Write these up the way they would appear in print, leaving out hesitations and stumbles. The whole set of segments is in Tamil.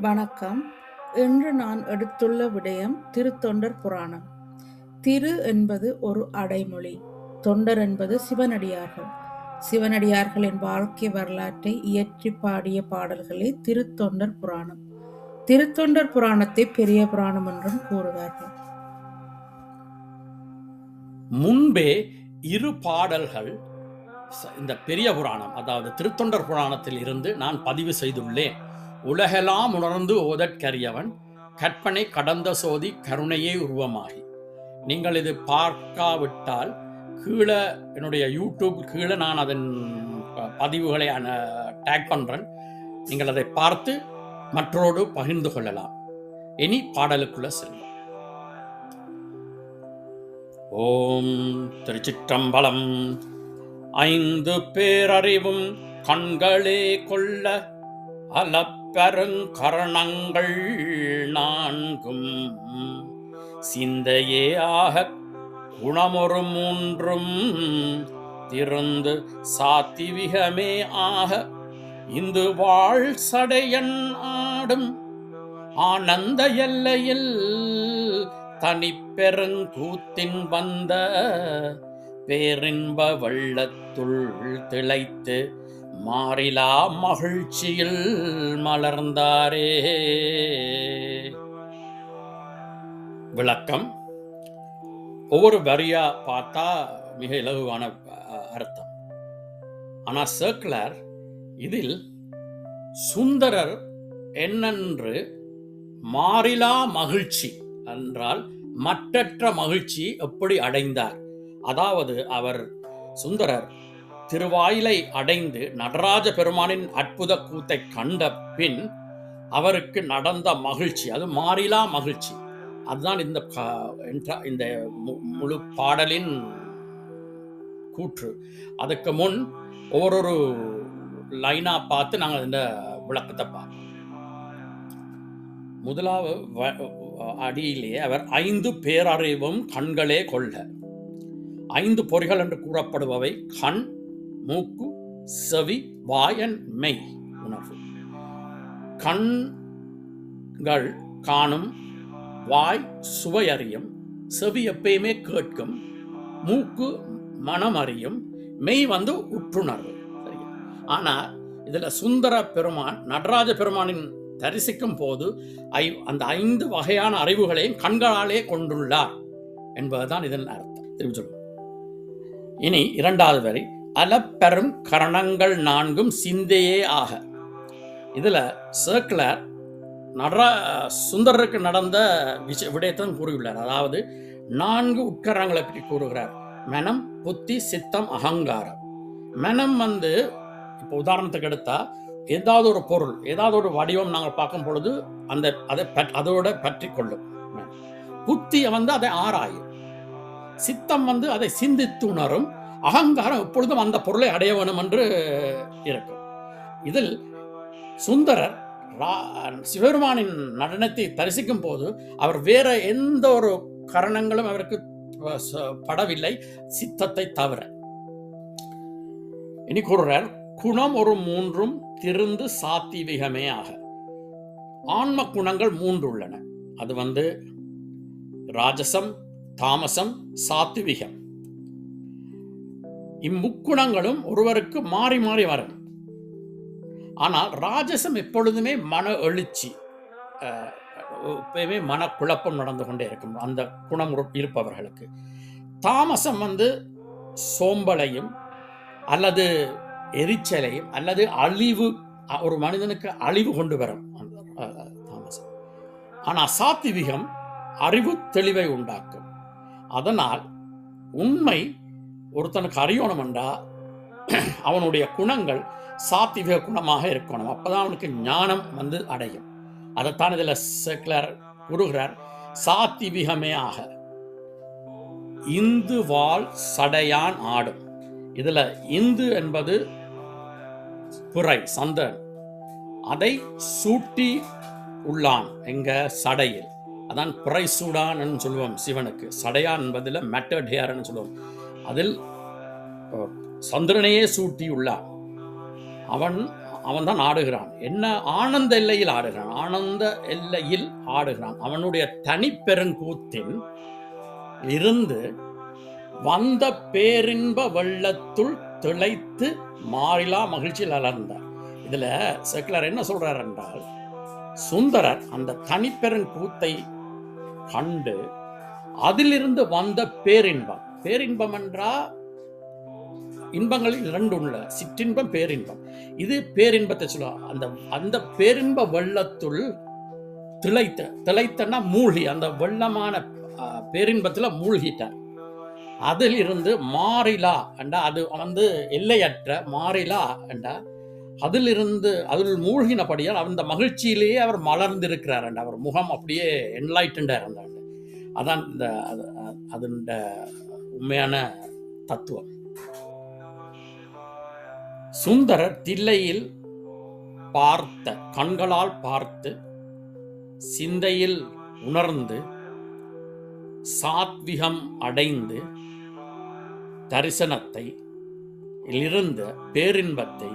வணக்கம். இன்று நான் எடுத்துள்ள விடயம் திருத்தொண்டர் புராணம். திரு என்பது ஒரு அடைமொழி. தொண்டர் என்பது சிவனடியார்கள். சிவனடியார்களின் வாழ்க்கை வரலாற்றை இயற்றி பாடிய பாடல்களே திருத்தொண்டர் புராணம். திருத்தொண்டர் புராணத்தை பெரிய புராணம் என்றும் கூறுவார்கள். முன்பே இரு பாடல்கள் இந்த பெரிய புராணம், அதாவது திருத்தொண்டர் புராணத்தில் இருந்து நான் பதிவு செய்துள்ளேன். உலகெல்லாம் உணர்ந்து ஓதற்கரியவன், கற்பனை கடந்த சோதி கருணையே உருவமாகி. நீங்கள் இது பார்க்காவிட்டால் கீழே என்னுடைய யூடியூப் கீழே நான் அதன் பதிவுகளை டேக் பண்ணுறேன். நீங்கள் அதை பார்த்து மற்றோடு பகிர்ந்து கொள்ளலாம். இனி பாடலுக்குள்ள செல்வோம். ஓம் திருச்சிற்றம்பலம். ஐந்து பேரறிவும் கண்களே கொள்ள அலப்பெருங்கரணங்கள் நான்கும் சிந்தையே ஆக குணமொரு மூன்றும் திருந்து சாத்திவிகமே ஆக இந்து வாழ் சடையன் ஆடும் ஆனந்த எல்லையில் தனிப்பெருங்கூத்தின் வந்த பேரின்ப வெள்ளத்துள் திளைத்து மாறிலா மகிழ்ச்சியில் மலர்ந்தாரே. விளக்கம். ஒவ்வொரு வரியா பார்த்தா மிக இலகுவான அர்த்தம். ஆனா சர்க்குலர் இதில் சுந்தரர் என்னென்று மாறிலா மகிழ்ச்சி என்றால் மற்றற்ற மகிழ்ச்சி எப்படி அடைந்தார், அதாவது அவர் சுந்தரர் திருவாயிலை அடைந்து நடராஜ பெருமானின் அற்புத கூத்தை கண்ட பின் அவருக்கு நடந்த மகிழ்ச்சி, அது மாறிலா மகிழ்ச்சி. அதுதான் இந்த முழு பாடலின் கூற்று. அதுக்கு முன் ஒவ்வொரு லைனா பார்த்து நாங்கள் இந்த விளக்கத்தை பார்ப்போம். முதலாவது அடியிலே அவர் ஐந்து பேரறிவும் கண்களே கொள்ள. ஐந்து பொறிகள் என்று கூறப்படுபவை கண், மூக்கு, செவி, வாயன் மெய் உணர்வு. கண்கள் காணும், வாய் சுவையறியும், செவி எப்பயுமே கேட்கும், மூக்கு மனம் அறியும், மெய் உற்றுணர்வு. சரியா? ஆனா இதுல சுந்தர பெருமான் நடராஜ பெருமானின் தரிசிக்கும் போது அந்த ஐந்து வகையான அறிவுகளையும் கண்களாலே கொண்டுள்ளார் என்பதுதான் இதன் அர்த்தம். திரும்பி சொல்லுவோம். இனி இரண்டாவது வரி, அலப்பெரும் கரணங்கள் நான்கும் சிந்தையே ஆக. இதுல சர்க்குலர் சுந்தரருக்கு நடந்த விடயத்தை கூறியுள்ளார். அதாவது 4 உட்கரணங்களை பற்றி கூறுகிறார். மனம், புத்தி, சித்தம், அகங்காரம். மனம் இப்போ உதாரணத்துக்கு எடுத்தா ஏதாவது ஒரு பொருள், ஏதாவது ஒரு வடிவம் நாங்கள் பார்க்கும் பொழுது அதோட பற்றி கொள்ளும். புத்தி அதை ஆராயும். சித்தம் அதை சிந்தித்து உணரும். அகங்காரம் எப்பொழுதும் அந்த பொருளை அடைய வேணும் என்று இருக்கும். இதில் சுந்தரர் சிவபெருமானின் நடனத்தை தரிசிக்கும் போது அவர் வேற எந்த ஒரு கரணங்களும் அவருக்கு படவில்லை, சித்தத்தை தவிர. இனி கூறுறார், குணம் ஒரு மூன்றும் திருந்து சாத்திவிகமே ஆக. ஆன்ம குணங்கள் 3 உள்ளன. அது ராஜசம், தாமசம், சாத்விகம். இம்முக்குணங்களும் ஒருவருக்கு மாறி மாறி வரும். ஆனால் ராஜசம் எப்பொழுதுமே மன எழுச்சி, எப்பயுமே மனக்குழப்பம் நடந்து கொண்டே இருக்கும் அந்த குணம் இருப்பவர்களுக்கு. தாமசம் சோம்பலையும் அல்லது எரிச்சலையும் அல்லது அழிவு, ஒரு மனிதனுக்கு அழிவு கொண்டு வரும் தாமசம். ஆனால் சாத்விகம் அறிவு தெளிவை உண்டாக்கும். அதனால் உண்மை ஒருத்தனுக்கு அறியணும் என்றா அவனுடைய குணங்கள் சாத்விக குணமாக இருக்கணும். அப்பதான் அவனுக்கு ஞானம் அடையும். அதைத்தான் இதுல சர்க்குலர் கூறுகிறார், சாத்விகமே ஆக இந்து வாழ் சடையான் ஆடும். இதுல இந்து என்பது புரை, சந்திரன். அதை சூட்டி உள்ளான் எங்க சடையில். அதான் புரை சூடான் சொல்லுவோம் சிவனுக்கு. சடையான் என்பதில் மெட்டட் ஹேர்னு சொல்லுவோம். அதில் சந்திரனையே சூட்டி உள்ளான். அவன் அவன் தான் ஆடுகிறான். என்ன ஆனந்த எல்லையில் ஆடுகிறான், ஆனந்த எல்லையில் ஆடுகிறான். அவனுடைய தனிப்பெருங்கூத்தின் இருந்து வந்த பேரின்ப வெள்ளத்துள் திளைத்து மாறிலா மகிழ்ச்சியில் அலர்ந்தார். இதுல செக்குலர் என்ன சொல்றார் என்றால், சுந்தரர் அந்த தனிப்பெருங்கூத்தை கண்டு அதிலிருந்து வந்த பேரின்பம், பேரின்பம் என்றா இன்பங்களில் 2 உள்ள, சிற்றின்பம் பேரின்பம். இது பேரின்பத்தை சொல்லுவாங்க. அந்த பேரின்ப வெள்ளத்துள் திளைத்தன்னா மூழ்கி, அந்த வெள்ளமான பேரின்பத்துல மூழ்கிட்டார். அதில் இருந்து மாறிலா என்றா, அது எல்லையற்ற மாறிலா என்றா, அதில் மூழ்கினபடியால் அந்த மகிழ்ச்சியிலேயே அவர் மலர்ந்திருக்கிறார் என்ற அவர் முகம் அப்படியே என்லைட்டண்டார். அதான் அதோட உண்மையான தத்துவம். சுந்தரர் தில்லையில் பார்த்த, கண்களால் பார்த்து சிந்தையில் உணர்ந்து சாத்விகம் அடைந்து தரிசனத்தை இருந்த பேரின்பத்தை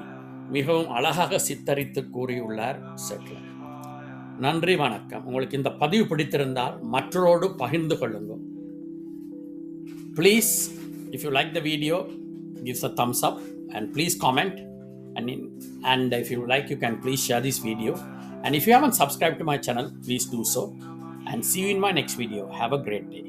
மிகவும் அழகாக சித்தரித்து கூறியுள்ளார் செட்லர். நன்றி, வணக்கம். உங்களுக்கு இந்த பதிவு பிடித்திருந்தால் மற்றோடு பகிர்ந்து கொள்ளுங்கள். Please, if you like the video, give us a thumbs up and please comment. And if you like, you can please share this video. And if you haven't subscribed to my channel, please do so. And see you in my next video. Have a great day.